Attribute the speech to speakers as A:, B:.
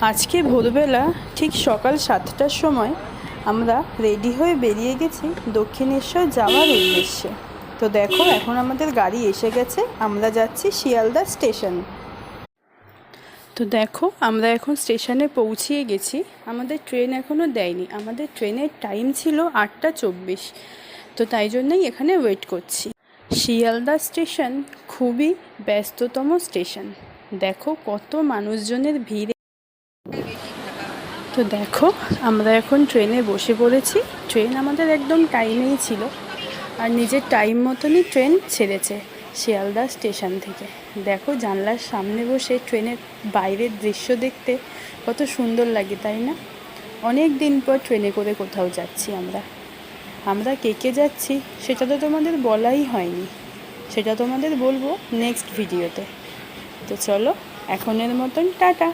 A: আজকে ভোরবেলা ঠিক সকাল 7টার সময় আমরা রেডি হয়ে বেরিয়ে গেছি দক্ষিণেশ্বর যাওয়ার উদ্দেশ্যে। তো দেখো এখন আমাদের গাড়ি এসে গেছে, আমরা যাচ্ছি শিয়ালদা স্টেশন। তো দেখো আমরা এখন স্টেশনে পৌঁছিয়ে গেছি। আমাদের ট্রেন এখনও দেয়নি, আমাদের ট্রেনের টাইম ছিল 8টা 24। তো তাই জন্যই এখানে ওয়েট করছি। শিয়ালদা স্টেশন খুবই ব্যস্ততম স্টেশন। দেখো কত মানুষজনের ভিড়। তো দেখো আমরা এখন ট্রেনে বসে পড়েছি। ট্রেন আমাদের একদম টাইমেই ছিল, আর নিজের টাইম মতনই ট্রেন ছেড়েছে শিয়ালদা স্টেশন থেকে। দেখো জানলার সামনে বসে ট্রেনের বাইরের দৃশ্য দেখতে কত সুন্দর লাগে, তাই না? অনেক দিন পর ট্রেনে করে কোথাও যাচ্ছি আমরা কে কে যাচ্ছি সেটা তো তোমাদের বলাই হয়নি, সেটা তোমাদের বলবো নেক্সট ভিডিওতে। তো চলো এখনের মতন টাটা।